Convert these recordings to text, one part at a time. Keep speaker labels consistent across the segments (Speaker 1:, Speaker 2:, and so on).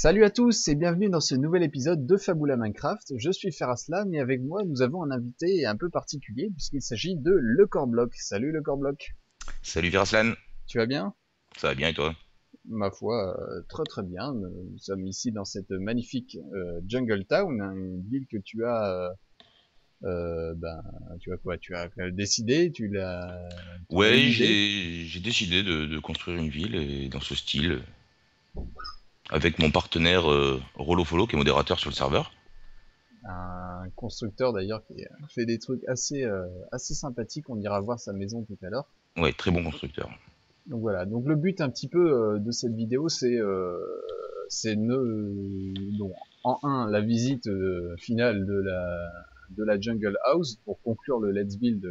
Speaker 1: Salut à tous et bienvenue dans ce nouvel épisode de Fabula Minecraft. Je suis Feraslan et avec moi nous avons un invité un peu particulier puisqu'il s'agit de Le Corblock. Salut Le Corblock.
Speaker 2: Salut Viraslan,
Speaker 1: Tu vas bien?
Speaker 2: ça va bien et toi?
Speaker 1: Ma foi, très très bien. Nous sommes ici dans cette magnifique Jungle Town, hein, une ville que tu as, ben, tu as quoi? Tu as décidé, tu as
Speaker 2: Ouais,
Speaker 1: une idée?
Speaker 2: j'ai décidé de construire une ville et dans ce style, avec mon partenaire Rolofolo qui est modérateur sur le serveur.
Speaker 1: Un constructeur d'ailleurs qui fait des trucs assez sympathiques. On ira voir sa maison tout à l'heure.
Speaker 2: Ouais, très bon constructeur.
Speaker 1: Donc voilà. Donc le but un petit peu de cette vidéo, donc, en un la visite finale de la Jungle House pour conclure le Let's Build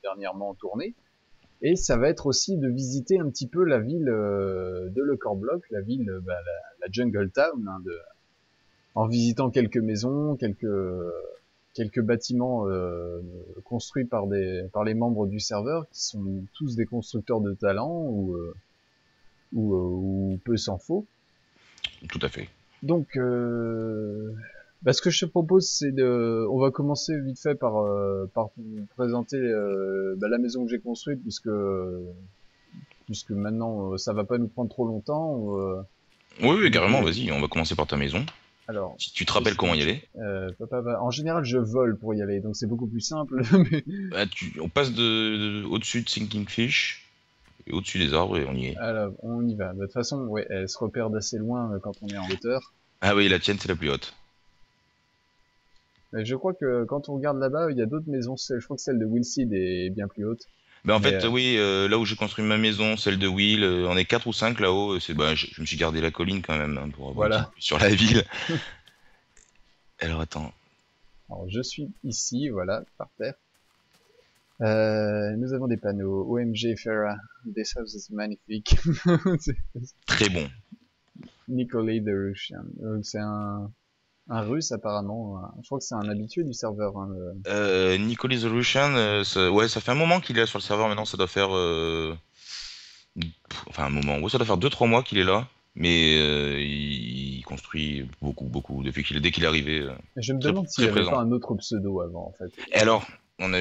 Speaker 1: dernièrement tourné. Et ça va être aussi de visiter un petit peu la ville de Le Corblock, la ville, la Jungle Town, hein, en visitant quelques maisons, quelques bâtiments construits par les membres du serveur qui sont tous des constructeurs de talent ou peu s'en faut.
Speaker 2: Tout à fait.
Speaker 1: Donc, ce que je te propose, on va commencer vite fait par vous présenter la maison que j'ai construite, puisque maintenant ça va pas nous prendre trop longtemps.
Speaker 2: Oui, oui,
Speaker 1: Donc,
Speaker 2: carrément, vas-y, on va commencer par ta maison.
Speaker 1: alors,
Speaker 2: Si tu te
Speaker 1: je
Speaker 2: rappelles
Speaker 1: sais,
Speaker 2: comment y aller.
Speaker 1: en général, je vole pour y aller, donc c'est beaucoup plus simple. Mais
Speaker 2: On passe au-dessus de Sinking Fish et au-dessus des arbres et on y est.
Speaker 1: alors, on y va. De toute façon, ouais, elle se repère d'assez loin quand on est en hauteur.
Speaker 2: Ah oui, la tienne c'est la plus haute.
Speaker 1: Mais je crois que quand on regarde là-bas, il y a d'autres maisons. Je crois que celle de Willseed est bien plus haute.
Speaker 2: Ben en
Speaker 1: Mais
Speaker 2: fait, oui, là où j'ai construit ma maison, celle de Will, on est 4 ou 5 là-haut. Je me suis gardé la colline quand même hein, pour avoir une petite
Speaker 1: voilà.
Speaker 2: vue sur la ville. Alors attends.
Speaker 1: Alors, je suis ici, voilà, par terre. Nous avons des panneaux. OMG Farah, this house is magnifique. C'est
Speaker 2: Très bon.
Speaker 1: Nikolai the Russian. C'est un russe apparemment. Je crois que c'est un habitué du serveur. Hein,
Speaker 2: Nicolas Solution, ouais, ça fait un moment qu'il est là sur le serveur maintenant, ça doit faire... enfin un moment, ouais, ça doit faire 2 3 mois qu'il est là, mais il construit beaucoup, beaucoup, dès qu'il est arrivé,
Speaker 1: Je me
Speaker 2: très,
Speaker 1: demande s'il
Speaker 2: très
Speaker 1: avait pas
Speaker 2: présent.
Speaker 1: un autre pseudo avant, en fait.
Speaker 2: Et alors, on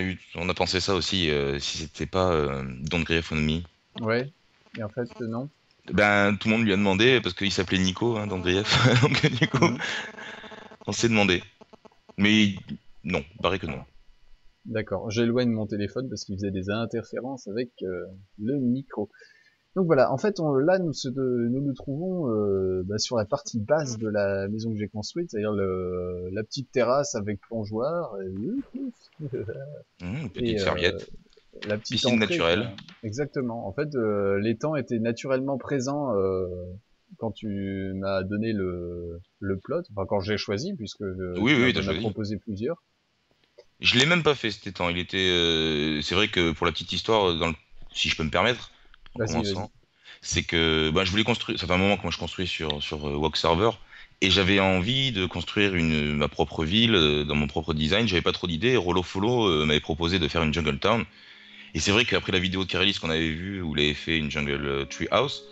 Speaker 2: a pensé ça aussi, si c'était pas Don't Grief on Me.
Speaker 1: Ouais. Et en fait, non.
Speaker 2: Ben, tout le monde lui a demandé, parce qu'il s'appelait Nico, hein, Don't Grief, donc du coup,
Speaker 1: Mhm.
Speaker 2: on s'est demandé. Mais non, paraît que non.
Speaker 1: D'accord. J'éloigne mon téléphone parce qu'il faisait des interférences avec le micro. Donc voilà, en fait, là, nous nous trouvons sur la partie basse de la maison que j'ai construite, c'est-à-dire la petite terrasse avec plongeoir et
Speaker 2: Petite serviette,
Speaker 1: la petite
Speaker 2: piscine
Speaker 1: entrée,
Speaker 2: naturelle.
Speaker 1: quoi. Exactement. En fait, l'étang était naturellement présent quand tu m'as donné le plot, enfin quand j'ai choisi, puisque
Speaker 2: Oui,
Speaker 1: tu
Speaker 2: oui, t'as
Speaker 1: m'en as
Speaker 2: choisi.
Speaker 1: proposé plusieurs.
Speaker 2: Je l'ai même pas fait cet étang. C'est vrai que pour la petite histoire, si je peux me permettre, en
Speaker 1: Vas-y, vas-y.
Speaker 2: commençant, c'est que je voulais construire. Ça fait un moment que moi je construis sur Walk Server et j'avais envie de construire ma propre ville dans mon propre design. J'avais pas trop d'idées. Et Rollo Follow m'avait proposé de faire une Jungle Town. Et c'est vrai qu'après la vidéo de Karelis qu'on avait vue où il avait fait une Jungle Tree House,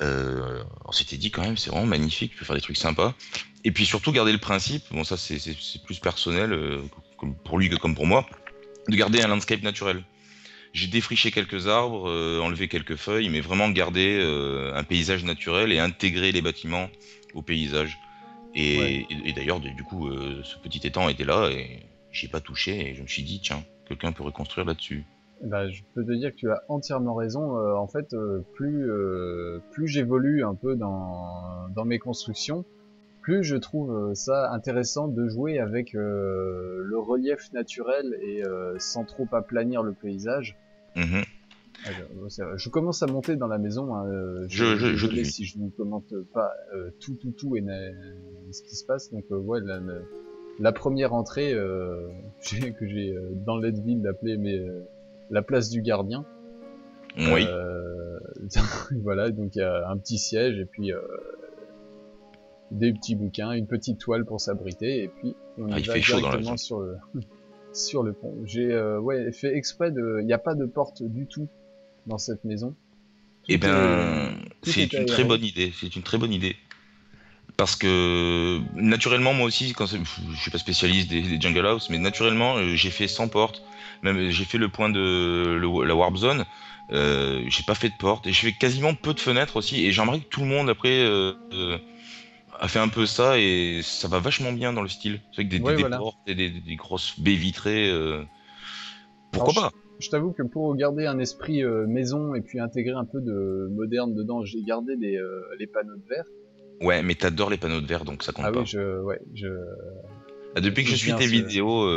Speaker 2: on s'était dit quand même c'est vraiment magnifique. Tu peux faire des trucs sympas. Et puis surtout garder le principe. Bon ça c'est plus personnel comme pour lui que comme pour moi de garder un landscape naturel. J'ai défriché quelques arbres, enlevé quelques feuilles, mais vraiment garder un paysage naturel et intégrer les bâtiments au paysage.
Speaker 1: Ouais.
Speaker 2: Et d'ailleurs, du coup, ce petit étang était là et j'y ai pas touché et je me suis dit, tiens, quelqu'un peut reconstruire là-dessus.
Speaker 1: Bah, je peux te dire que tu as entièrement raison. En fait, plus j'évolue un peu dans mes constructions, plus je trouve ça intéressant de jouer avec le relief naturel et sans trop aplanir le paysage.
Speaker 2: Mhm.
Speaker 1: Je commence à monter dans la maison. Hein,
Speaker 2: Je te
Speaker 1: désolé
Speaker 2: suis.
Speaker 1: si je ne commente pas tout et ce qui se passe. Donc ouais, la première entrée que j'ai dans Leadville appelée la place du gardien.
Speaker 2: Oui.
Speaker 1: Euh, voilà, donc il y a un petit siège et puis des petits bouquins, une petite toile pour s'abriter et puis on
Speaker 2: Ah,
Speaker 1: y
Speaker 2: il
Speaker 1: va
Speaker 2: fait chaud dans la
Speaker 1: directement
Speaker 2: maison.
Speaker 1: sur le sur le pont. J'ai ouais fait exprès il n'y a pas de porte du tout dans cette maison.
Speaker 2: Eh
Speaker 1: Tout est
Speaker 2: ben,
Speaker 1: tout est
Speaker 2: c'est une très
Speaker 1: aéré.
Speaker 2: bonne idée. C'est une très bonne idée. Parce que naturellement, moi aussi, je suis pas spécialiste des Jungle House, mais naturellement, j'ai fait 100 portes. Même j'ai fait le point de la Warp Zone. J'ai pas fait de porte et je fais quasiment peu de fenêtres aussi. Et j'aimerais que tout le monde après a fait un peu ça et ça va vachement bien dans le style. C'est vrai que
Speaker 1: Ouais,
Speaker 2: des
Speaker 1: voilà.
Speaker 2: portes et des grosses baies vitrées,
Speaker 1: Alors,
Speaker 2: pourquoi pas?
Speaker 1: je t'avoue que pour garder un esprit maison et puis intégrer un peu de moderne dedans, j'ai gardé les panneaux de verre.
Speaker 2: Ouais, mais t'adores les panneaux de verre, donc ça
Speaker 1: Ah
Speaker 2: compte
Speaker 1: oui,
Speaker 2: pas. Ah,
Speaker 1: je
Speaker 2: depuis que je
Speaker 1: kiffe
Speaker 2: suis
Speaker 1: bien
Speaker 2: tes
Speaker 1: ce.
Speaker 2: vidéos,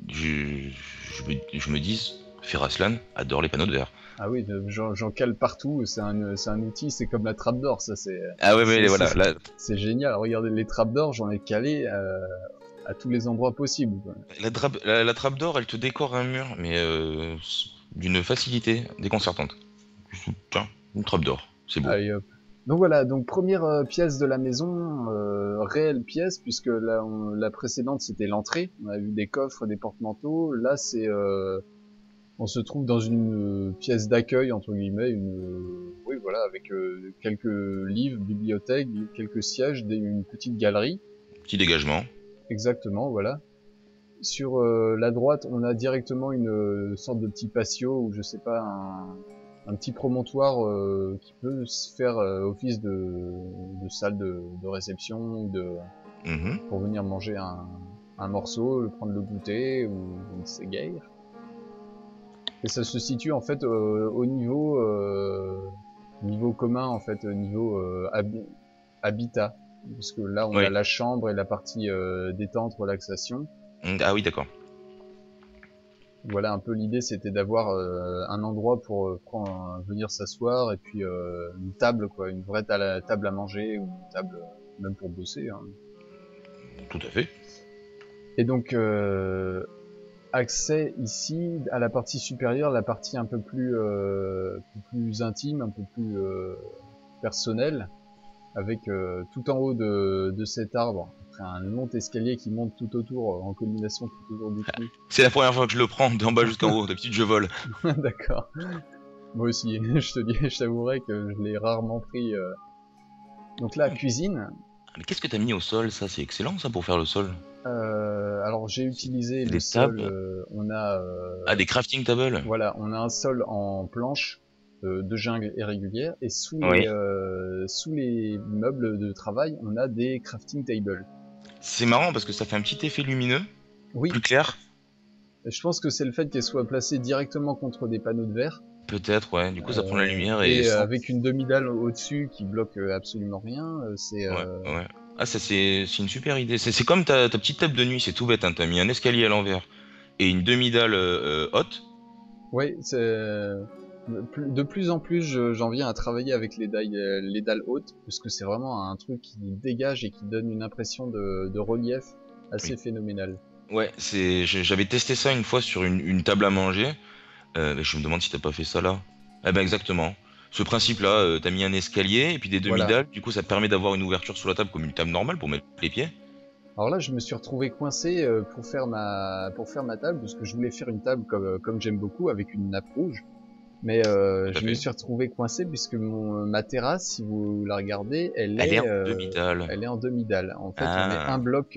Speaker 2: je me dis, Feraslan adore les panneaux de verre.
Speaker 1: Ah oui, j'en cale partout. C'est un outil. C'est comme la trappe d'or. Ça,
Speaker 2: Ah ouais,
Speaker 1: c'est,
Speaker 2: mais
Speaker 1: c'est,
Speaker 2: voilà, là,
Speaker 1: c'est génial. Regardez les trappes d'or, j'en ai calé à tous les endroits possibles, quoi.
Speaker 2: la trappe d'or, elle te décore un mur, mais d'une facilité déconcertante. Tiens, une trappe d'or, c'est beau.
Speaker 1: Allez hop. Donc voilà, donc première pièce de la maison, réelle pièce, puisque la précédente c'était l'entrée, on a vu des coffres, des porte-manteaux, là on se trouve dans une pièce d'accueil, entre guillemets, oui voilà, avec quelques livres, bibliothèque, quelques sièges, une petite galerie,
Speaker 2: Petit dégagement.
Speaker 1: exactement, voilà. Sur la droite, on a directement une sorte de petit patio, ou je sais pas, un petit promontoire qui peut se faire office de salle de réception ou
Speaker 2: Mhm.
Speaker 1: pour venir manger un morceau, prendre le goûter ou une ségaire. Et ça se situe en fait au niveau commun en fait, au niveau habitat, parce que là on a
Speaker 2: Oui.
Speaker 1: la chambre et la partie détente, relaxation.
Speaker 2: Ah oui, d'accord.
Speaker 1: Voilà, un peu l'idée, c'était d'avoir un endroit pour venir s'asseoir et puis une table, quoi, une vraie table à manger ou une table même pour bosser, hein.
Speaker 2: Tout à fait.
Speaker 1: Et donc accès ici à la partie supérieure, la partie un peu plus intime, un peu plus personnelle, avec tout en haut de cet arbre, après un long escalier qui monte tout autour, en culmination tout autour du trou.
Speaker 2: C'est la première fois que je le prends d'en bas jusqu'en haut. D'habitude, je vole.
Speaker 1: D'accord. Moi aussi, je t'avouerai que je l'ai rarement pris. Donc là, cuisine.
Speaker 2: Mais qu'est-ce que t'as mis au sol, ça? C'est excellent, ça, pour faire le sol.
Speaker 1: Alors j'ai utilisé
Speaker 2: C'est
Speaker 1: le
Speaker 2: des
Speaker 1: sol.
Speaker 2: tables.
Speaker 1: On a,
Speaker 2: Ah, des crafting tables.
Speaker 1: voilà, on a un sol en planche de jungle irrégulière et
Speaker 2: Oui.
Speaker 1: sous les meubles de travail, on a des crafting tables.
Speaker 2: C'est marrant parce que ça fait un petit effet lumineux,
Speaker 1: Oui,
Speaker 2: plus clair.
Speaker 1: je pense que c'est le fait qu'elles soient placées directement contre des panneaux de verre
Speaker 2: Peut-être, ouais. Du coup, ça prend la lumière et
Speaker 1: et
Speaker 2: sans.
Speaker 1: avec une demi-dalle au-dessus qui bloque absolument rien.
Speaker 2: Ouais, ouais. Ah, ça, c'est une super idée. C'est comme ta petite table de nuit, c'est tout bête, hein. T'as mis un escalier à l'envers et une demi-dalle haute.
Speaker 1: Oui, de plus en plus, j'en viens à travailler avec les dalles hautes, parce que c'est vraiment un truc qui dégage et qui donne une impression de relief
Speaker 2: Oui.
Speaker 1: assez phénoménale.
Speaker 2: Ouais, j'avais testé ça une fois sur une table à manger. Mais je me demande si t'as pas fait ça là. Eh ben exactement. Ce principe-là, t'as mis un escalier et puis des
Speaker 1: Voilà.
Speaker 2: demi-dalles. Du coup, ça te permet d'avoir une ouverture sur la table comme une table normale pour mettre les pieds.
Speaker 1: Alors là, je me suis retrouvé coincé pour faire ma table, parce que je voulais faire une table comme j'aime beaucoup, avec une nappe rouge. Mais
Speaker 2: Tout à
Speaker 1: je me
Speaker 2: fait.
Speaker 1: suis retrouvé coincé puisque ma terrasse, si vous la regardez,
Speaker 2: Elle est en demi-dalle.
Speaker 1: elle est en demi-dalle. En fait, on est un
Speaker 2: Ah.
Speaker 1: bloc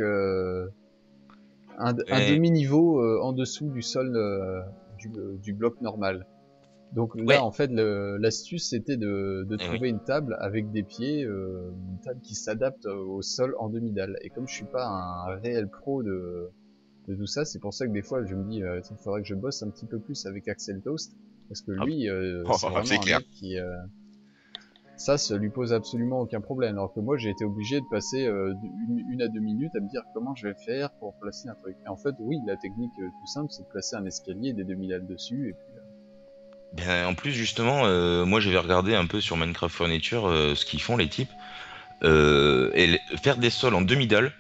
Speaker 1: un
Speaker 2: Ouais.
Speaker 1: demi-niveau en dessous du sol du bloc normal. Donc là,
Speaker 2: Ouais.
Speaker 1: en fait, l'astuce, c'était de
Speaker 2: Eh oui.
Speaker 1: trouver une table avec des pieds, une table qui s'adapte au sol en demi-dalle. Et comme je suis pas un réel pro de tout ça, c'est pour ça que des fois, je me dis, il faudrait que je bosse un petit peu plus avec Axel Toast, parce que
Speaker 2: Hop.
Speaker 1: lui,
Speaker 2: Oh,
Speaker 1: c'est
Speaker 2: c'est
Speaker 1: vraiment un
Speaker 2: clair.
Speaker 1: mec qui, ça lui pose absolument aucun problème. Alors que moi, j'ai été obligé de passer une à deux minutes à me dire comment je vais faire pour placer un truc. Et en fait, oui, la technique tout simple, c'est de placer un escalier et des demi-dalles dessus. Et puis,
Speaker 2: Ben, en plus, justement, moi j'avais regardé un peu sur Minecraft Furniture ce qu'ils font les types. Faire des sols en demi-dalle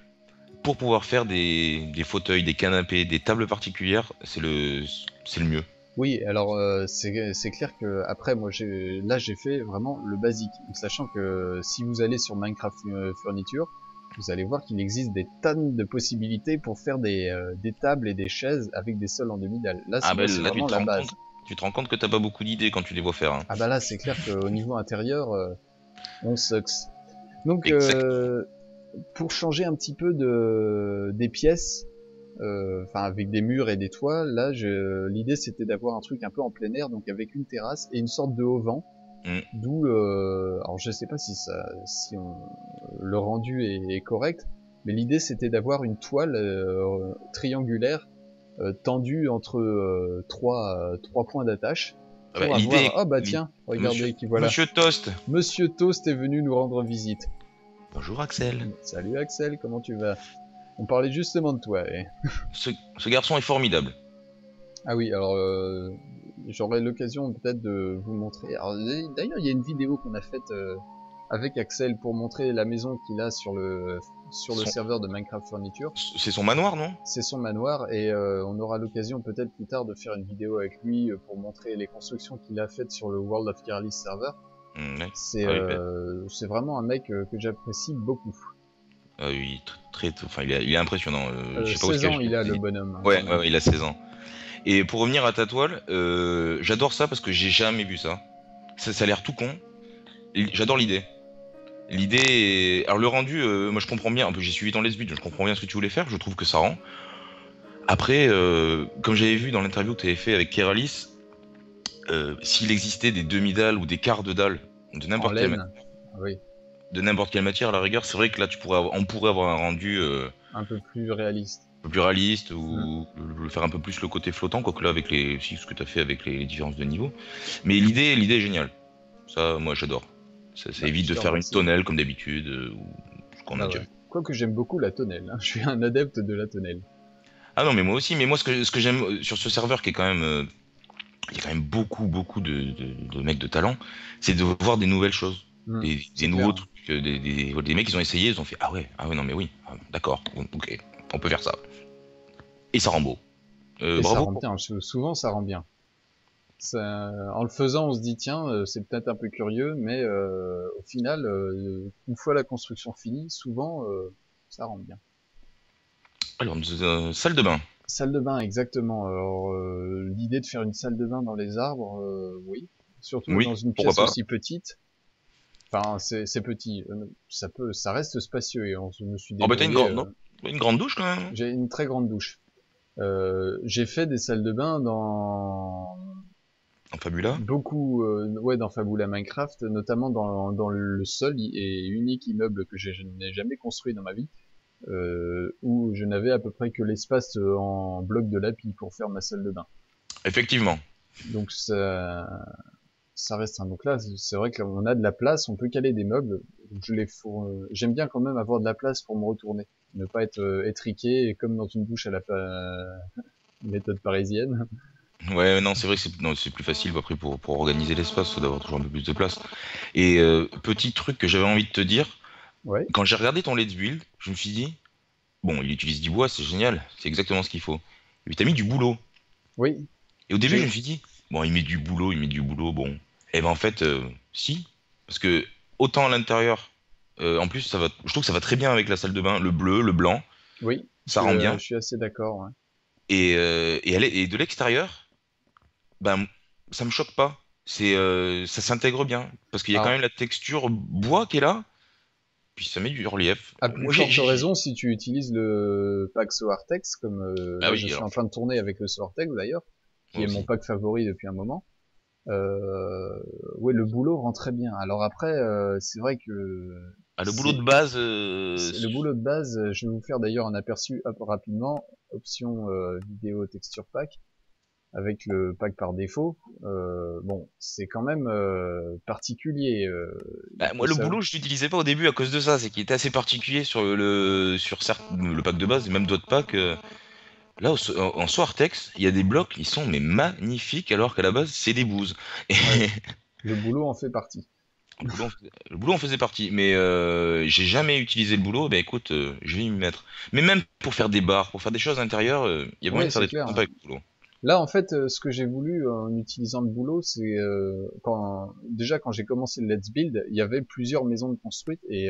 Speaker 2: pour pouvoir faire des fauteuils, des canapés, des tables particulières, c'est le mieux.
Speaker 1: oui, alors c'est clair que après, moi, j'ai fait vraiment le basique, sachant que si vous allez sur Minecraft Furniture, vous allez voir qu'il existe des tonnes de possibilités pour faire des tables et des chaises avec des sols en demi-dalle. Là,
Speaker 2: Ah
Speaker 1: moi,
Speaker 2: ben
Speaker 1: c'est
Speaker 2: là,
Speaker 1: vraiment la base.
Speaker 2: tu te rends compte que t'as pas beaucoup d'idées quand tu les vois faire, hein.
Speaker 1: Ah bah là, c'est clair qu'au niveau intérieur, on sucks. Donc,
Speaker 2: Exact.
Speaker 1: pour changer un petit peu des pièces, enfin avec des murs et des toits, là l'idée c'était d'avoir un truc un peu en plein air, donc avec une terrasse et une sorte de haut-vent,
Speaker 2: Mm.
Speaker 1: d'où alors je sais pas si le rendu est correct, mais l'idée c'était d'avoir une toile triangulaire tendue entre trois points d'attache
Speaker 2: Ah bah,
Speaker 1: pour
Speaker 2: l'idée,
Speaker 1: avoir, oh bah
Speaker 2: l'i-
Speaker 1: tiens, regardez qui voilà,
Speaker 2: Monsieur Toast.
Speaker 1: Monsieur Toast est venu nous rendre visite.
Speaker 2: Bonjour Axel.
Speaker 1: Salut Axel, comment tu vas? On parlait justement de toi.
Speaker 2: Ce garçon est formidable.
Speaker 1: Ah oui, alors j'aurai l'occasion peut-être de vous montrer. Alors, d'ailleurs, il y a une vidéo qu'on a faite avec Axel pour montrer la maison qu'il a sur le
Speaker 2: Son-
Speaker 1: serveur de Minecraft Furniture.
Speaker 2: C'est son manoir, non?
Speaker 1: C'est son manoir et on aura l'occasion peut-être plus tard de faire une vidéo avec lui pour montrer les constructions qu'il a faites sur le World of Carly server.
Speaker 2: Ouais.
Speaker 1: C'est
Speaker 2: Ah oui, bah,
Speaker 1: c'est vraiment un mec que j'apprécie beaucoup.
Speaker 2: ah oui, enfin, il est impressionnant. Je sais pas où est-ce
Speaker 1: 16
Speaker 2: qu'il
Speaker 1: ans il a le bonhomme, hein,
Speaker 2: Ouais,
Speaker 1: quand
Speaker 2: ouais,
Speaker 1: même.
Speaker 2: ouais, il a 16 ans. Et pour revenir à ta toile, j'adore ça parce que j'ai jamais vu ça. Ça a l'air tout con. J'adore l'idée. Alors le rendu, moi je comprends bien. Un peu, j'ai suivi ton let's build, je comprends bien ce que tu voulais faire. Je trouve que ça rend. Après, comme j'avais vu dans l'interview que tu avais fait avec Keralis, s'il existait des demi-dalles ou des quarts de dalles de
Speaker 1: En
Speaker 2: n'importe quelle,
Speaker 1: laine, oui,
Speaker 2: de n'importe quelle matière à la rigueur, c'est vrai que là on pourrait avoir un rendu
Speaker 1: un peu plus réaliste.
Speaker 2: un peu plus réaliste
Speaker 1: Mm.
Speaker 2: ou faire un peu plus le côté flottant, quoique là avec si, ce que tu as fait avec les différences de niveau. Mais l'idée est géniale. Ça, moi j'adore. Ça
Speaker 1: Bah,
Speaker 2: évite
Speaker 1: je
Speaker 2: de
Speaker 1: te
Speaker 2: faire une
Speaker 1: remercie.
Speaker 2: tonnelle comme d'habitude ou ce qu'on a
Speaker 1: Bah
Speaker 2: déjà
Speaker 1: ouais.
Speaker 2: vu.
Speaker 1: Quoique j'aime beaucoup la tonnelle, hein. Je suis un adepte de la tonnelle.
Speaker 2: Ah non, mais moi aussi. Mais moi, ce que j'aime sur ce serveur qui est quand même, il y a quand même beaucoup de mecs de talent, c'est de voir des nouvelles choses,
Speaker 1: Mm.
Speaker 2: des
Speaker 1: C'est
Speaker 2: nouveaux
Speaker 1: clair.
Speaker 2: trucs, des mecs qui ont essayé, ils ont fait ah ouais non mais oui, d'accord, ok, on peut faire ça. Et ça rend beau.
Speaker 1: Et ça
Speaker 2: Bravo
Speaker 1: rend
Speaker 2: pour.
Speaker 1: bien, souvent ça rend bien. En le faisant, on se dit tiens, c'est peut-être un peu curieux, mais au final, une fois la construction finie, souvent ça rend bien.
Speaker 2: Alors, salle de bain.
Speaker 1: Salle de bain, exactement. Alors, l'idée de faire une salle de bain dans les arbres, oui. Surtout
Speaker 2: Oui,
Speaker 1: dans une
Speaker 2: pourquoi
Speaker 1: pièce
Speaker 2: pas.
Speaker 1: aussi petite. Enfin, c'est petit. Ça reste spacieux et je me suis
Speaker 2: Oh bah t'as
Speaker 1: débrouillé.
Speaker 2: non, une grande douche quand même.
Speaker 1: J'ai une très grande douche. J'ai fait des salles de bain dans
Speaker 2: En Fabula.
Speaker 1: beaucoup, ouais, dans Fabula Minecraft, notamment dans le seul et unique immeuble que je n'ai jamais construit dans ma vie, où je n'avais à peu près que l'espace en bloc de lapis pour faire ma salle de bain.
Speaker 2: Effectivement.
Speaker 1: Donc ça restreint. Donc là, c'est vrai que là, on a de la place, on peut caler des meubles. Donc j'aime bien quand même avoir de la place pour me retourner, ne pas être étriqué comme dans une douche à la méthode parisienne.
Speaker 2: Ouais, non, c'est vrai que c'est plus facile après pour organiser l'espace, d'avoir toujours un peu plus de place. Et petit truc que j'avais envie de te dire,
Speaker 1: Ouais,
Speaker 2: quand j'ai regardé ton let's build, je me suis dit, bon, il utilise du bois, c'est génial, c'est exactement ce qu'il faut. Et puis t'as mis du boulot.
Speaker 1: oui,
Speaker 2: Et au début, je me
Speaker 1: j'ai,
Speaker 2: suis dit, bon, il met du boulot, bon. Et ben en fait, si, parce que autant à l'intérieur, en plus, je trouve que ça va très bien avec la salle de bain, le bleu, le blanc,
Speaker 1: oui,
Speaker 2: ça rend
Speaker 1: je
Speaker 2: bien.
Speaker 1: suis assez d'accord. Ouais.
Speaker 2: Et de l'extérieur, ben ça me choque pas. Ça s'intègre bien, parce qu'il y a quand même
Speaker 1: Alors,
Speaker 2: la texture bois qui est là, puis ça met du relief.
Speaker 1: à plus
Speaker 2: Moi,
Speaker 1: forte raison si tu utilises le pack Soartex, comme
Speaker 2: Ah
Speaker 1: là je
Speaker 2: oui,
Speaker 1: suis
Speaker 2: alors,
Speaker 1: en train de tourner avec le Soartex d'ailleurs, qui
Speaker 2: moi
Speaker 1: est mon
Speaker 2: aussi.
Speaker 1: pack favori depuis un moment. Ouais, le boulot rend très bien. Alors après, c'est vrai que
Speaker 2: Ah, le boulot de
Speaker 1: c'est
Speaker 2: base,
Speaker 1: le boulot de base. Je vais vous faire d'ailleurs un aperçu hop, rapidement. Option vidéo texture pack avec le pack par défaut. Bon, c'est quand même particulier. Il
Speaker 2: bah,
Speaker 1: faut
Speaker 2: moi, le
Speaker 1: savoir.
Speaker 2: boulot, je l'utilisais pas au début à cause de ça. C'est qu'il était assez particulier sur certes, le pack de base et même d'autres packs. Là, en Soartex, il y a des blocs, ils sont mais magnifiques, alors qu'à la base, c'est des bouses. Et
Speaker 1: Ouais, le boulot en fait partie.
Speaker 2: le boulot en faisait partie. Mais j'ai jamais utilisé le boulot. Ben écoute, je vais y mettre. Mais même pour faire des bars, pour faire des choses à l'intérieur, il y a moyen
Speaker 1: Ouais,
Speaker 2: de faire
Speaker 1: c'est
Speaker 2: des trucs
Speaker 1: clair.
Speaker 2: sympas avec le boulot.
Speaker 1: Là, en fait, ce que j'ai voulu en utilisant le boulot, c'est déjà quand j'ai commencé le Let's Build, il y avait plusieurs maisons de construites et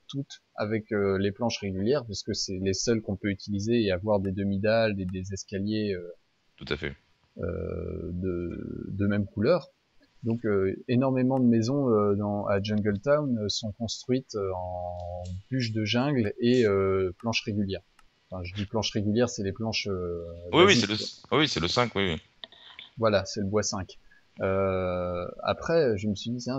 Speaker 1: toutes avec les planches régulières, puisque c'est les seules qu'on peut utiliser et avoir des demi-dalles, des escaliers
Speaker 2: Tout à fait.
Speaker 1: de même couleur. Donc énormément de maisons à Jungle Town sont construites en bûches de jungle et planches régulières. Enfin, je dis planches régulières, c'est les planches
Speaker 2: Oui, oui,
Speaker 1: basiques, quoi.
Speaker 2: oui, c'est le 5, oui, oui.
Speaker 1: Voilà, c'est le bois 5. Après, je me suis dit, tiens,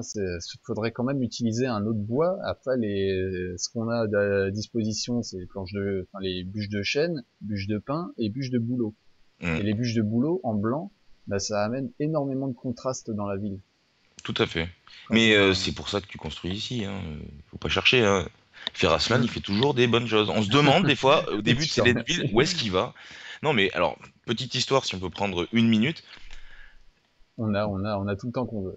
Speaker 1: faudrait quand même utiliser un autre bois. Après, ce qu'on a à disposition, c'est les enfin, les bûches de chêne, bûches de pin et bûches de bouleau.
Speaker 2: Mm,
Speaker 1: Et les bûches de bouleau en blanc, bah, ça amène énormément de contraste dans la ville.
Speaker 2: tout à fait.
Speaker 1: Quand
Speaker 2: Mais
Speaker 1: on
Speaker 2: c'est pour ça que tu construis ici, hein. Faut pas chercher, hein. Ferraslan, il
Speaker 1: Hmm,
Speaker 2: fait toujours des bonnes choses. On se demande des fois, au début de
Speaker 1: je te
Speaker 2: ces Let's Build,
Speaker 1: remercie.
Speaker 2: où est-ce qu'il va? Non, mais alors, petite histoire, si on peut prendre une minute.
Speaker 1: On a tout le temps qu'on veut.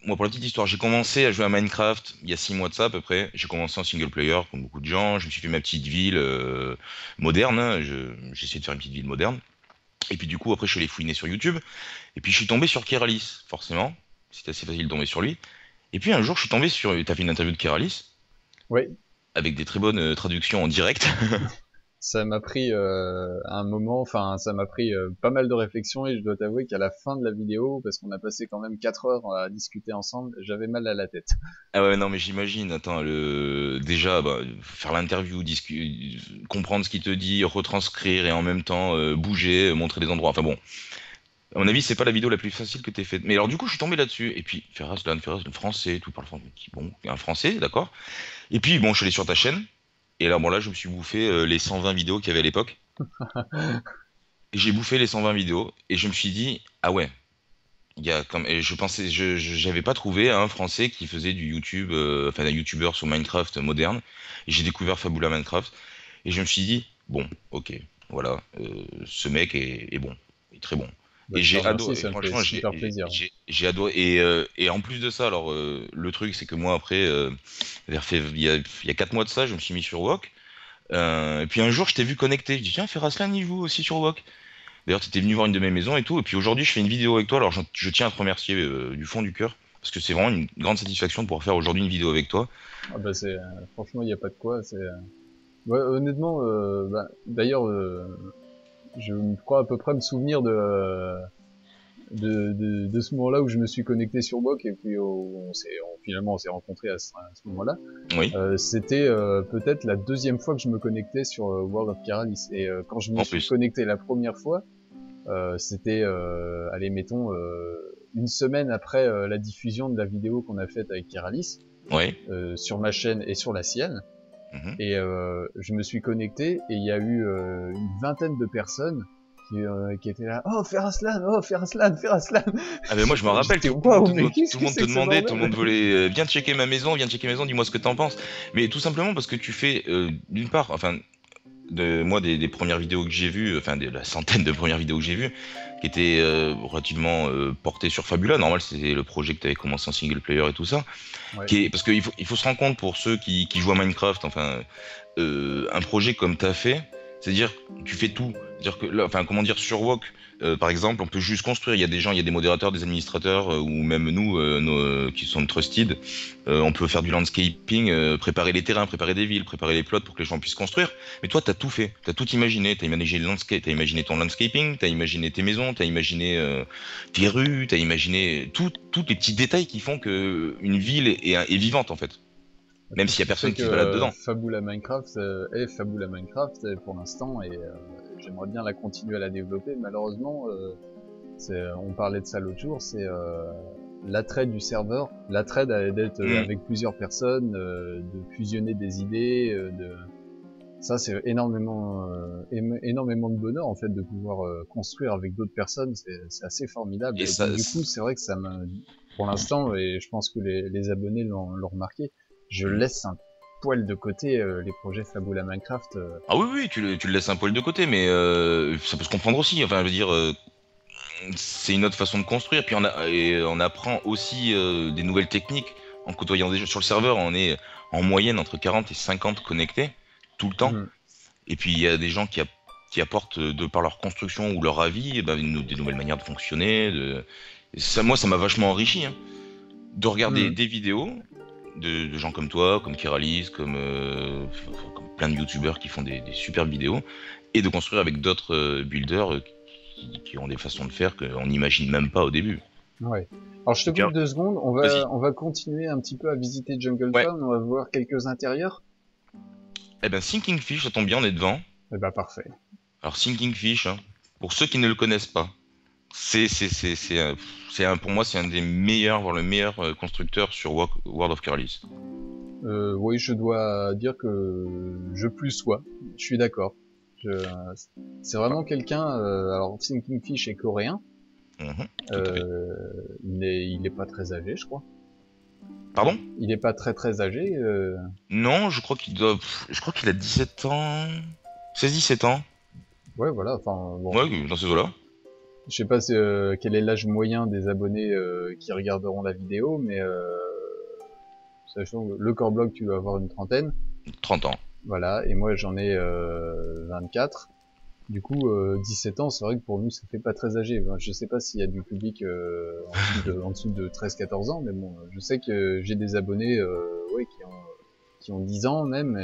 Speaker 2: Moi, pour la petite histoire, j'ai commencé à jouer à Minecraft il y a 6 mois de ça à peu près. J'ai commencé en single player, comme beaucoup de gens. Je me suis fait ma petite ville moderne, hein. J'ai essayé de faire une petite ville moderne. Et puis du coup, après, je suis allé fouiner sur YouTube. Et puis je suis tombé sur Keralis, forcément. C'était assez facile de tomber sur lui. Et puis un jour, je suis tombé sur. T'as fait une interview de Keralis,
Speaker 1: Oui,
Speaker 2: avec des très bonnes traductions en direct.
Speaker 1: ça m'a pris un moment, enfin ça m'a pris pas mal de réflexion et je dois t'avouer qu'à la fin de la vidéo, parce qu'on a passé quand même 4 heures à discuter ensemble, j'avais mal à la tête.
Speaker 2: Ah ouais, non, mais j'imagine. Attends, déjà, bah, faire l'interview, comprendre ce qu'il te dit, retranscrire et en même temps bouger, montrer des endroits. Enfin bon, à mon avis, c'est pas la vidéo la plus facile que t'aies faite. Mais alors, du coup, je suis tombé là-dessus. Et puis, Ferraz, le français, tout parle français. Bon, un français, d'accord. Et puis, bon, je suis allé sur ta chaîne. Et là, bon, là, je me suis bouffé les 120 vidéos qu'il y avait à l'époque. Et j'ai bouffé les 120 vidéos. Et je me suis dit, ah ouais, il y a comme, et je pensais, j'avais pas trouvé un français qui faisait du YouTube, enfin, un YouTuber sur Minecraft moderne. Et j'ai découvert Fabula Minecraft. Et je me suis dit, bon, ok, voilà, ce mec est bon, il est très bon.
Speaker 1: Bah,
Speaker 2: Et
Speaker 1: je te
Speaker 2: j'ai
Speaker 1: remercie,
Speaker 2: adoré,
Speaker 1: ça me fait
Speaker 2: franchement,
Speaker 1: super plaisir.
Speaker 2: j'ai adoré. Et en plus de ça, alors, le truc, c'est que moi, après, il y a 4 mois de ça, je me suis mis sur WoK. Et puis un jour, je t'ai vu connecté. Je dis, tiens, Ferraslan, il joue aussi sur WoK. D'ailleurs, tu étais venu voir une de mes maisons et tout. Et puis aujourd'hui, je fais une vidéo avec toi. Alors, je tiens à te remercier du fond du cœur. Parce que c'est vraiment une grande satisfaction de pouvoir faire aujourd'hui une vidéo avec toi.
Speaker 1: Ah bah franchement il n'y a pas de quoi. Ouais, honnêtement, bah, d'ailleurs, je me crois à peu près me souvenir de ce moment-là où je me suis connecté sur Bok et puis finalement on s'est rencontrés à ce moment-là.
Speaker 2: Oui,
Speaker 1: C'était peut-être la deuxième fois que je me connectais sur World of Keralis. Et quand je me
Speaker 2: en
Speaker 1: suis
Speaker 2: plus.
Speaker 1: connecté la première fois, c'était, allez, mettons, une semaine après la diffusion de la vidéo qu'on a faite avec Keralis,
Speaker 2: Oui.
Speaker 1: sur ma chaîne et sur la sienne.
Speaker 2: Mhm.
Speaker 1: Et je me suis connecté et il y a eu une vingtaine de personnes qui étaient là. Oh Ferraslan, Ferraslan.
Speaker 2: Ah mais moi je me rappelle,
Speaker 1: J'étais waouh, mais
Speaker 2: tout
Speaker 1: qu'est-ce
Speaker 2: le
Speaker 1: que
Speaker 2: monde te
Speaker 1: c'est que ce
Speaker 2: demandait, tout le
Speaker 1: bordel?
Speaker 2: monde voulait viens checker ma maison, dis-moi ce que t'en penses. Mais tout simplement parce que tu fais d'une part, enfin moi des premières vidéos que j'ai vues, enfin la centaine de premières vidéos que j'ai vues, qui étaient relativement portées sur Fabula. Normal, c'était le projet que tu avais commencé en single player et tout ça.
Speaker 1: Ouais.
Speaker 2: Parce qu'il faut se rendre compte pour ceux qui jouent à Minecraft, enfin un projet comme t'as fait, c'est-à-dire tu fais tout. C'est-à-dire que là, enfin comment dire, sur WoK, par exemple, on peut juste construire. Il y a des gens, il y a des modérateurs, des administrateurs, ou même nous, qui sont trusted. On peut faire du landscaping, préparer les terrains, préparer des villes, préparer les plots pour que les gens puissent construire. Mais toi, t'as tout fait, t'as tout imaginé. T'as imaginé le landscape, t'as imaginé ton landscaping, t'as imaginé tes maisons, t'as imaginé tes rues, t'as imaginé tous les petits détails qui font que une ville est vivante en fait. Même s'il y a
Speaker 1: Tu sais
Speaker 2: personne
Speaker 1: que
Speaker 2: qui se balade dedans.
Speaker 1: Fabula Minecraft est Fabula Minecraft pour l'instant et j'aimerais bien la continuer à la développer. Malheureusement, on parlait de ça l'autre jour, c'est l'attrait du serveur, l'attrait d'être
Speaker 2: Hmm.
Speaker 1: avec plusieurs personnes, de fusionner des idées, ça c'est énormément de bonheur en fait de pouvoir construire avec d'autres personnes, c'est assez formidable.
Speaker 2: Et
Speaker 1: Et
Speaker 2: ça,
Speaker 1: donc du coup c'est vrai que ça me, pour l'instant, et je pense que les abonnés l'ont remarqué, je
Speaker 2: hmm.
Speaker 1: laisse un poil de côté les projets Fabula Minecraft.
Speaker 2: Ah oui, oui, tu le laisses un poil de côté, mais ça peut se comprendre aussi. Enfin, je veux dire, c'est une autre façon de construire. Puis on apprend aussi des nouvelles techniques en côtoyant des gens. Sur le serveur, on est en moyenne entre 40 et 50 connectés tout le temps.
Speaker 1: Mhm.
Speaker 2: Et puis il y a des gens qui apportent, de par leur construction ou leur avis, eh ben, des nouvelles manières de fonctionner. Ça, moi, ça m'a vachement enrichi, hein, de regarder
Speaker 1: Mhm.
Speaker 2: des vidéos de gens comme toi, comme Keralis, comme plein de youtubeurs qui font des super vidéos, et de construire avec d'autres builders qui ont des façons de faire qu'on n'imagine même pas au début.
Speaker 1: Ouais. Alors je te
Speaker 2: Donc,
Speaker 1: coupe 2 secondes,
Speaker 2: vas-y.
Speaker 1: on va continuer un petit peu à visiter Jungle
Speaker 2: Ouais.
Speaker 1: Town, on va voir quelques intérieurs.
Speaker 2: Eh ben, Sinking Fish, ça tombe bien, on est devant.
Speaker 1: Eh ben parfait.
Speaker 2: Alors, Sinking Fish, hein, pour ceux qui ne le connaissent pas, pour moi, c'est un des meilleurs, voire le meilleur constructeur sur World of Curlis.
Speaker 1: Oui, je dois dire que je plus sois, je suis d'accord. Je- C'est
Speaker 2: Enfin,
Speaker 1: vraiment quelqu'un, alors Thinking Fish est coréen,
Speaker 2: tout à fait.
Speaker 1: il est pas très âgé, je crois.
Speaker 2: Pardon?
Speaker 1: Il est pas très âgé,
Speaker 2: Non, je crois qu'il a 17 ans. 16-17 ans.
Speaker 1: ouais voilà, enfin bon.
Speaker 2: Ouais, dans ces eaux-là.
Speaker 1: Je sais pas quel est l'âge moyen des abonnés qui regarderont la vidéo, mais sachant que le core blog tu dois avoir une trentaine,
Speaker 2: 30 ans.
Speaker 1: voilà, et moi j'en ai 24. Du coup, 17 ans, c'est vrai que pour nous, ça fait pas très âgé. Enfin, je sais pas s'il y a du public en dessous de 13-14 ans, mais bon, je sais que j'ai des abonnés ouais, qui ont 10 ans même.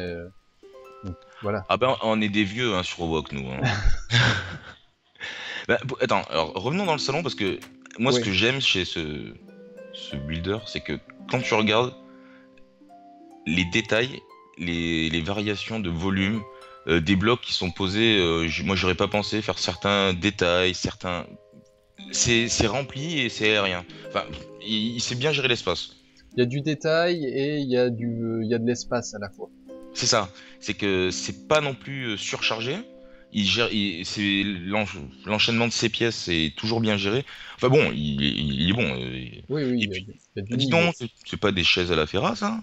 Speaker 1: Donc, voilà.
Speaker 2: Ah ben, on est des vieux hein, sur Wok, nous. Hein. Bah, attends, alors revenons dans le salon parce que moi, ce
Speaker 1: Oui,
Speaker 2: que j'aime chez ce builder, c'est que quand tu regardes les détails, les variations de volume, des blocs qui sont posés, moi, j'aurais pas pensé faire certains détails, certains. C'est rempli et c'est aérien. Enfin, il sait bien gérer l'espace.
Speaker 1: il y a du détail et il y a de l'espace à la fois.
Speaker 2: C'est ça. C'est que c'est pas non plus surchargé. L'enchaînement de ces pièces est toujours bien géré. Enfin bon, il est bon.
Speaker 1: Oui, oui,
Speaker 2: Et puis,
Speaker 1: il y a du
Speaker 2: dis
Speaker 1: niveau.
Speaker 2: donc, c'est pas des chaises à la Ferras, hein?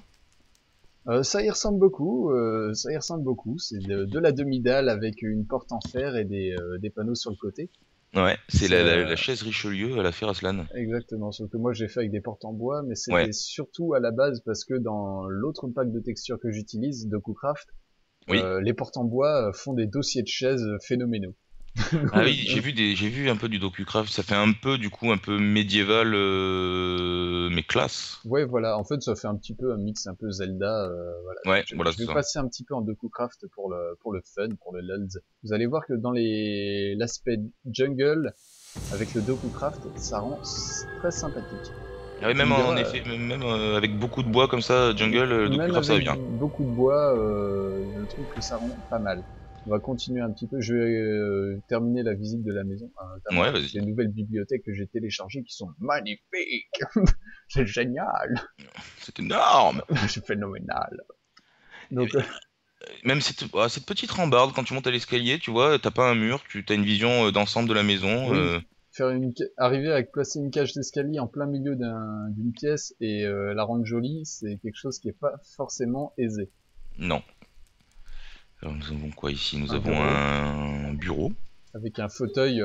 Speaker 1: Ça y ressemble beaucoup. Ça y ressemble beaucoup. C'est de la demi-dalle avec une porte en fer et des panneaux sur le côté.
Speaker 2: Ouais, c'est
Speaker 1: C'est
Speaker 2: la chaise Richelieu à la Ferraslan.
Speaker 1: exactement, sauf que moi j'ai fait avec des portes en bois, mais
Speaker 2: Ouais,
Speaker 1: c'était surtout à la base parce que dans l'autre pack de textures que j'utilise, de Coocraft,
Speaker 2: oui.
Speaker 1: les portes en bois font des dossiers de chaises phénoménaux.
Speaker 2: Ah oui, j'ai vu un peu du DocuCraft. Ça fait un peu, du coup, un peu médiéval, mais classe.
Speaker 1: Ouais, voilà, en fait ça fait un petit peu un mix un peu Zelda. Voilà.
Speaker 2: Ouais, voilà,
Speaker 1: Je
Speaker 2: c'est
Speaker 1: vais
Speaker 2: ça.
Speaker 1: passer un petit peu en DokuCraft pour le fun, pour le lulz. Vous allez voir que dans l'aspect jungle, avec le DokuCraft, ça rend très sympathique.
Speaker 2: Ah oui,
Speaker 1: Tu
Speaker 2: même
Speaker 1: me
Speaker 2: en
Speaker 1: diras,
Speaker 2: effet, même avec beaucoup de bois comme ça, jungle,
Speaker 1: même
Speaker 2: DocuCraft, ça va
Speaker 1: avec
Speaker 2: bien.
Speaker 1: beaucoup de bois, je trouve que ça rend pas mal. On va continuer un petit peu. Je vais terminer la visite de la maison, notamment
Speaker 2: Ouais,
Speaker 1: avec les
Speaker 2: vas-y.
Speaker 1: nouvelles bibliothèques que j'ai téléchargées qui sont magnifiques. C'est génial.
Speaker 2: C'est énorme.
Speaker 1: C'est phénoménal. Donc,
Speaker 2: Même cette petite rambarde, quand tu montes à l'escalier, tu vois, t'as pas un mur, tu as une vision d'ensemble de la maison.
Speaker 1: oui, arriver à placer une cage d'escalier en plein milieu d'une pièce et la rendre jolie, c'est quelque chose qui est pas forcément aisé.
Speaker 2: Non. Alors, nous avons quoi ici? Nous
Speaker 1: Un
Speaker 2: avons
Speaker 1: bureau
Speaker 2: un bureau.
Speaker 1: avec un fauteuil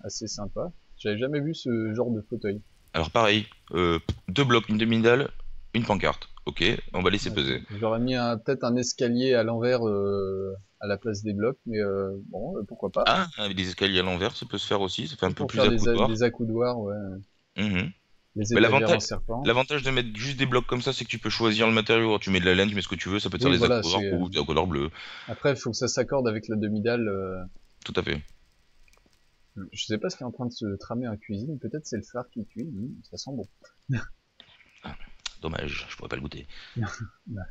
Speaker 1: assez sympa. J'avais jamais vu ce genre de fauteuil.
Speaker 2: Alors pareil, deux blocs, une demi-dalle, une pancarte. Ok, on va laisser
Speaker 1: Ouais,
Speaker 2: peser.
Speaker 1: j'aurais mis peut-être un escalier à l'envers à la place des blocs, mais bon, pourquoi pas.
Speaker 2: Ah, avec des escaliers à l'envers, ça peut se faire aussi, ça fait un peu
Speaker 1: Pour
Speaker 2: plus
Speaker 1: faire
Speaker 2: accoudoir.
Speaker 1: des accoudoirs, ouais.
Speaker 2: Mhm.
Speaker 1: Les
Speaker 2: Mais
Speaker 1: étagères en serpent.
Speaker 2: l'avantage de mettre juste des blocs comme ça, c'est que tu peux choisir le matériau. Tu mets de la laine, tu mets ce que tu veux, ça peut te faire
Speaker 1: Oui,
Speaker 2: des
Speaker 1: voilà,
Speaker 2: accoudoirs rouges, des accoudoirs bleus.
Speaker 1: après, il faut que ça s'accorde avec la demi-dalle.
Speaker 2: Tout à fait.
Speaker 1: Je sais pas ce qui est en train de se tramer en cuisine. Peut-être c'est le phare qui cuit. Ça sent bon.
Speaker 2: Ah, dommage, je pourrais pas le goûter.
Speaker 1: Bah,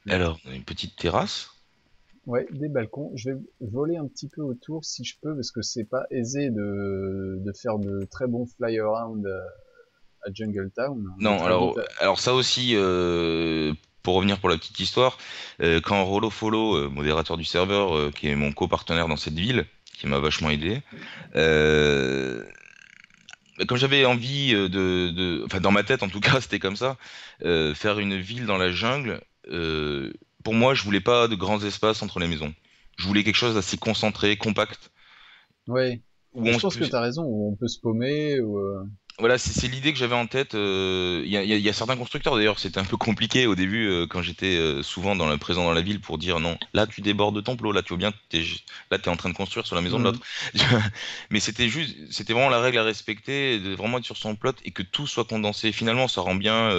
Speaker 2: Alors, on a une petite terrasse.
Speaker 1: ouais, des balcons. Je vais voler un petit peu autour si je peux, parce que c'est pas aisé de faire de très bons fly-around à Jungle Town. On est
Speaker 2: Non,
Speaker 1: très vite.
Speaker 2: alors ça aussi, pour revenir pour la petite histoire, quand Rollo Follow, modérateur du serveur, qui est mon copartenaire dans cette ville, qui m'a vachement aidé, euh, bah, comme j'avais envie enfin dans ma tête en tout cas, c'était comme ça, faire une ville dans la jungle, pour moi, je voulais pas de grands espaces entre les maisons. Je voulais quelque chose d'assez concentré, compact,
Speaker 1: Ouais.
Speaker 2: où
Speaker 1: Mais
Speaker 2: on
Speaker 1: je
Speaker 2: se
Speaker 1: pense que
Speaker 2: peut-
Speaker 1: t'as raison. Où on peut se paumer.
Speaker 2: Voilà, c'est l'idée que j'avais en tête. Il y a certains constructeurs d'ailleurs, c'était un peu compliqué au début quand j'étais souvent présent dans la ville pour dire non, là tu débordes de ton plot, là tu vois bien, là t'es en train de construire sur la maison de l'autre.
Speaker 1: Mhm.
Speaker 2: Mais c'était vraiment la règle à respecter, de vraiment être sur son plot et que tout soit condensé. Finalement, ça rend bien.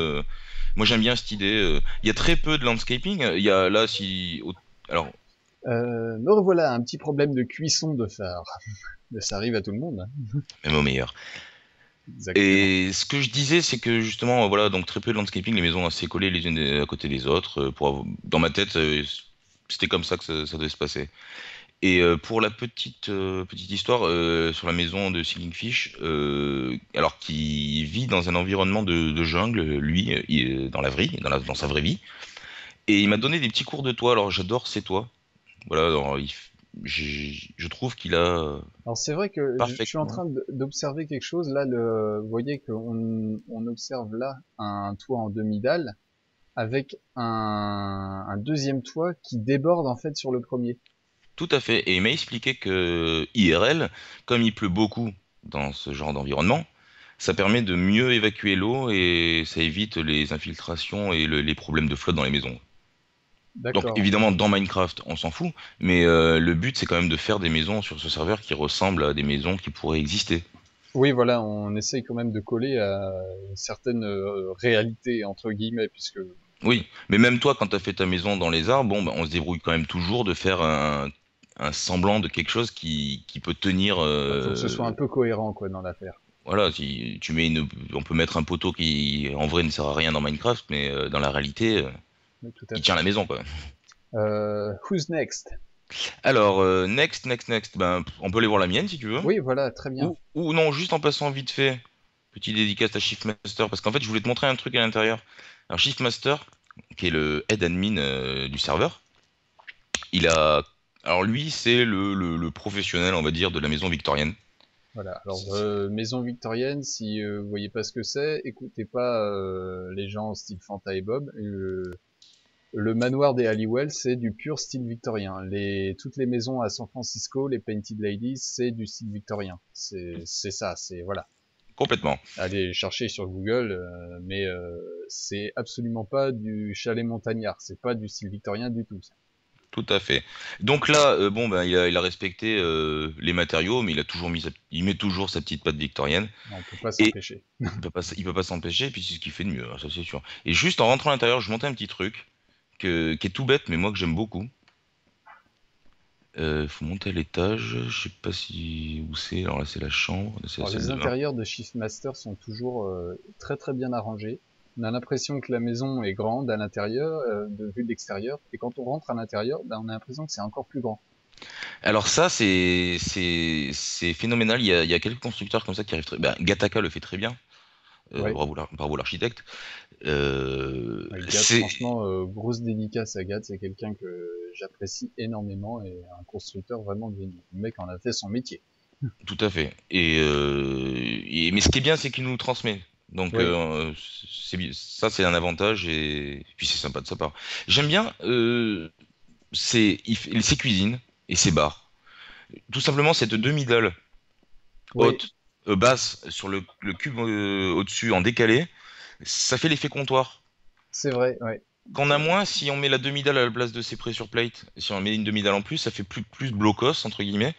Speaker 2: Moi j'aime bien cette idée. Il y a très peu de landscaping. Il y a là si, alors
Speaker 1: Me revoilà un petit problème de cuisson de phare. Mais ça arrive à tout le monde. Hein.
Speaker 2: même au meilleur.
Speaker 1: Exactement.
Speaker 2: Et ce que je disais, c'est que justement, voilà, donc très peu de landscaping, les maisons assez collées les unes à côté des autres. Dans ma tête, c'était comme ça que ça devait se passer. Et pour la petite histoire sur la maison de Singing Fish, alors qui vit dans un environnement de jungle, lui, dans la vraie, dans sa vraie vie, et il m'a donné des petits cours de toit. Alors j'adore ces toits. Voilà, alors, je trouve qu'il a
Speaker 1: Alors c'est vrai que je suis en
Speaker 2: parfaitement.
Speaker 1: train d'observer quelque chose. Là, vous voyez qu'on observe là un toit en demi-dalle avec un deuxième toit qui déborde en fait sur le premier.
Speaker 2: Tout à fait. Et il m'a expliqué que IRL, comme il pleut beaucoup dans ce genre d'environnement, ça permet de mieux évacuer l'eau et ça évite les infiltrations et les problèmes de flotte dans les maisons. Donc
Speaker 1: D'accord.
Speaker 2: évidemment, dans Minecraft, on s'en fout, mais le but, c'est quand même de faire des maisons sur ce serveur qui ressemblent à des maisons qui pourraient exister.
Speaker 1: Oui, voilà, on essaye quand même de coller à une certaine réalité entre guillemets, puisque
Speaker 2: Oui, mais même toi, quand tu as fait ta maison dans les arbres, bon, bah, on se débrouille quand même toujours de faire un semblant de quelque chose qui peut tenir.
Speaker 1: bah, faut que ce soit un peu cohérent quoi dans l'affaire.
Speaker 2: Voilà, si tu mets on peut mettre un poteau qui en vrai ne sert à rien dans Minecraft, mais dans la réalité,
Speaker 1: Oui, tout à
Speaker 2: il tient
Speaker 1: fait.
Speaker 2: la maison quoi.
Speaker 1: Who's next?
Speaker 2: Alors, next, ben, on peut aller voir la mienne si tu veux.
Speaker 1: Oui, voilà, très bien.
Speaker 2: Ou non, juste en passant vite fait, petit dédicace à Shiftmaster, parce qu'en fait, je voulais te montrer un truc à l'intérieur. Alors, Shiftmaster, qui est le head admin du serveur, il a. Alors, lui, c'est le professionnel, on va dire, de la maison victorienne.
Speaker 1: Voilà. Alors, maison victorienne, si vous voyez pas ce que c'est, écoutez pas les gens style Fanta et Bob. Le manoir des Halliwell, c'est du pur style victorien. Toutes les maisons à San Francisco, les Painted Ladies, c'est du style victorien. C'est ça, c'est voilà.
Speaker 2: Complètement.
Speaker 1: Allez chercher sur Google, mais c'est absolument pas du chalet montagnard. C'est pas du style victorien du tout. Ça.
Speaker 2: Tout à fait. Donc là, bon, ben, il a respecté les matériaux, mais il met toujours sa petite patte victorienne.
Speaker 1: On peut pas
Speaker 2: Et
Speaker 1: s'empêcher.
Speaker 2: il peut pas s'empêcher, puis c'est ce qu'il fait de mieux, hein, ça c'est sûr. Et juste en rentrant à l'intérieur, je montais un petit truc qui est tout bête, mais moi que j'aime beaucoup. Faut monter à l'étage, je sais pas si où c'est. Alors là, c'est la chambre, là, c'est la
Speaker 1: Alors,
Speaker 2: salle
Speaker 1: les
Speaker 2: de bain.
Speaker 1: intérieurs de Shiftmaster sont toujours très très bien arrangés. On a l'impression que la maison est grande à l'intérieur, de vue de l'extérieur, et quand on rentre à l'intérieur, ben, on a l'impression que c'est encore plus grand.
Speaker 2: Alors ça, c'est phénoménal. Il y a quelques constructeurs comme ça qui arrivent très. Ben, Gattaca le fait très bien.
Speaker 1: Ouais,
Speaker 2: Bravo l'architecte.
Speaker 1: Agathe,
Speaker 2: C'est
Speaker 1: franchement, grosse dédicace à Agathe, c'est quelqu'un que j'apprécie énormément et un constructeur vraiment de génie. Le mec en a fait son métier.
Speaker 2: tout à fait. Mais ce qui est bien, c'est qu'il nous le transmet. Donc
Speaker 1: Oui,
Speaker 2: ça, c'est un avantage et puis c'est sympa de sa part. J'aime bien ses cuisines et ses bars. Tout simplement cette demi-dalle
Speaker 1: oui,
Speaker 2: haute, basse sur le cube au-dessus en décalé, ça fait l'effet comptoir.
Speaker 1: c'est vrai, ouais.
Speaker 2: Qu'on a moins si on met la demi-dalle à la place de ses pressure plate. Si on met une demi-dalle en plus, ça fait plus blocos entre guillemets.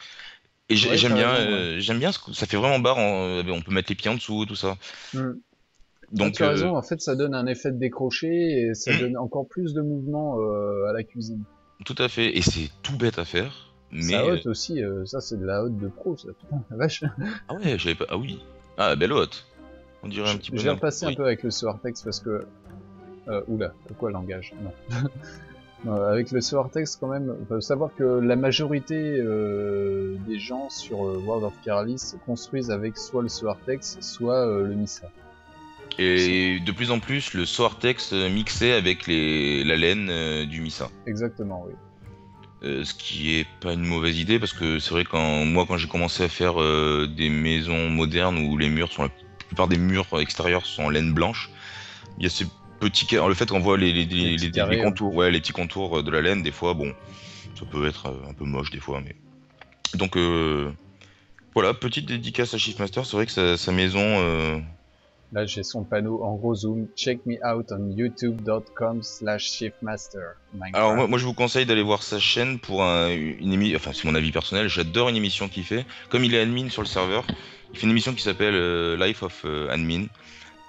Speaker 2: Et
Speaker 1: Ouais, t'as raison, ouais.
Speaker 2: j'aime bien ça fait vraiment bar. On peut mettre les pieds en dessous, tout ça.
Speaker 1: Hmm. Ah,
Speaker 2: Donc,
Speaker 1: tu as raison, en fait, ça donne un effet de décroché et ça
Speaker 2: hmm,
Speaker 1: donne encore plus de mouvement à la cuisine.
Speaker 2: tout à fait. Et c'est tout bête à faire.
Speaker 1: Ça
Speaker 2: Mais
Speaker 1: hotte aussi, ça c'est de la hotte de pro, ça. Putain, la vache.
Speaker 2: ah ouais, j'avais pas. Ah oui. Ah belle hôte. On dirait un petit
Speaker 1: Je vais
Speaker 2: bonhomme.
Speaker 1: repasser un
Speaker 2: Oui.
Speaker 1: peu avec le Soartex parce que... oula, pourquoi le langage? Non. Non, avec le Soartex quand même, faut savoir que la majorité des gens sur World of Keralis construisent avec soit le Soartex, soit le Misa. C'est
Speaker 2: Et de plus en plus, le Soartex mixé avec la laine du Misa.
Speaker 1: exactement, oui.
Speaker 2: Ce qui est pas une mauvaise idée parce que c'est vrai quand j'ai commencé à faire des maisons modernes où les murs sont la plupart des murs extérieurs sont en laine blanche, il y a ces alors, le fait qu'on voit
Speaker 1: Les petits
Speaker 2: les
Speaker 1: carrés, ouais.
Speaker 2: contours, ouais, les petits contours de la laine des fois, bon, ça peut être un peu moche des fois, mais donc voilà, petite dédicace à Shiftmaster, c'est vrai que sa maison,
Speaker 1: Là, j'ai son panneau en gros zoom. Check me out on youtube.com/shiftmaster
Speaker 2: alors
Speaker 1: Minecraft.
Speaker 2: moi je vous conseille d'aller voir sa chaîne pour une émission, enfin c'est mon avis personnel, j'adore une émission qu'il fait, comme il est admin sur le serveur, il fait une émission qui s'appelle Life of Admin.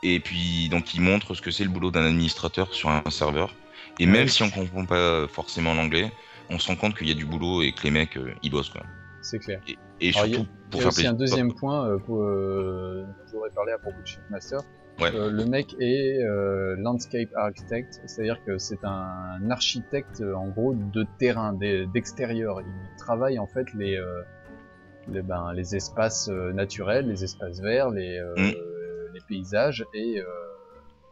Speaker 2: Et puis, donc, il montre ce que c'est le boulot d'un administrateur sur un serveur. Et même
Speaker 1: Oui,
Speaker 2: si on comprend pas forcément l'anglais, on se rend compte qu'il y a du boulot et que les mecs, ils bossent, quoi.
Speaker 1: c'est clair.
Speaker 2: Et
Speaker 1: Alors,
Speaker 2: surtout
Speaker 1: il
Speaker 2: pour
Speaker 1: y a
Speaker 2: faire
Speaker 1: aussi un
Speaker 2: plaisir.
Speaker 1: deuxième point dont j'aurais parlé à propos de Shiftmaster.
Speaker 2: Ouais,
Speaker 1: Le mec est landscape architect, c'est-à-dire que c'est un architecte en gros de terrain, d'extérieur. Il travaille en fait les espaces naturels, les espaces verts,
Speaker 2: mm,
Speaker 1: les paysages et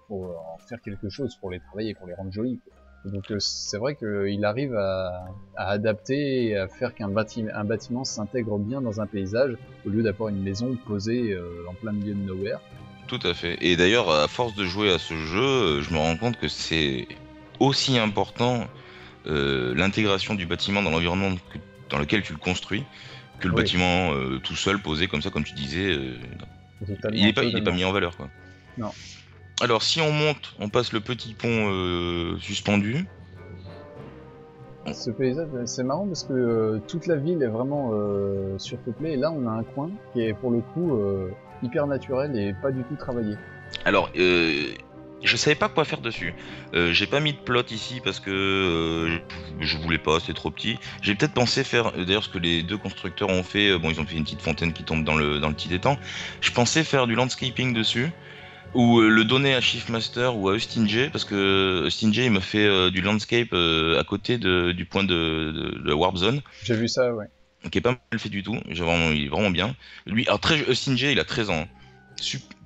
Speaker 1: pour en faire quelque chose, pour les travailler, pour les rendre jolis. Quoi. Et donc c'est vrai qu'il arrive à adapter et à faire un bâtiment s'intègre bien dans un paysage au lieu d'avoir une maison posée en plein milieu de nowhere.
Speaker 2: tout à fait. Et d'ailleurs, à force de jouer à ce jeu, je me rends compte que c'est aussi important l'intégration du bâtiment dans l'environnement dans lequel tu le construis que le
Speaker 1: Oui,
Speaker 2: bâtiment tout seul posé comme ça, comme tu disais,
Speaker 1: totalement,
Speaker 2: il est pas
Speaker 1: totalement.
Speaker 2: mis en valeur, quoi.
Speaker 1: Non.
Speaker 2: Alors, si on monte, on passe le petit pont suspendu.
Speaker 1: Ce paysage, c'est marrant parce que toute la ville est vraiment surpeuplée et là on a un coin qui est pour le coup hyper naturel et pas du tout travaillé.
Speaker 2: Alors, je savais pas quoi faire dessus. J'ai pas mis de plot ici parce que je voulais pas, c'est trop petit. J'ai peut-être pensé faire, d'ailleurs, ce que les deux constructeurs ont fait. Bon, ils ont fait une petite fontaine qui tombe dans le petit étang. Je pensais faire du landscaping dessus ou le donner à Shiftmaster ou à Eustinge parce que Eustinge il m'a fait du landscape à côté du point de Warp Zone,
Speaker 1: J'ai vu ça, ouais.
Speaker 2: qui est pas mal fait du tout. Il est vraiment bien. Lui, alors très Eustinge, il a 13 ans.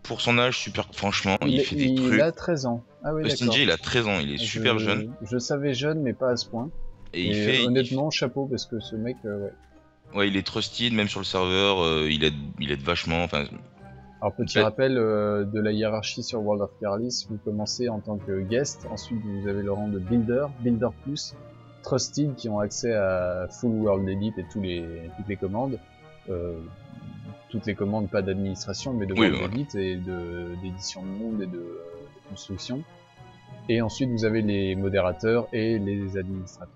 Speaker 2: Pour son âge, super. Franchement, il fait des
Speaker 1: Il
Speaker 2: trucs.
Speaker 1: a 13 ans. Ah oui,
Speaker 2: Eustinge,
Speaker 1: d'accord.
Speaker 2: il a 13 ans, il est super jeune.
Speaker 1: Je savais jeune mais pas à ce point.
Speaker 2: Et
Speaker 1: Et honnêtement, chapeau parce que ce mec, ouais.
Speaker 2: ouais, il est trusted, même sur le serveur, il aide vachement. Enfin,
Speaker 1: Alors petit rappel de la hiérarchie sur World of Carlis, vous commencez en tant que guest, ensuite vous avez le rang de builder, builder plus, trusted qui ont accès à full world edit et toutes les commandes, toutes les commandes pas d'administration mais de
Speaker 2: oui,
Speaker 1: world
Speaker 2: voilà.
Speaker 1: edit et d'édition de monde et de construction. Et ensuite vous avez les modérateurs et les administrateurs.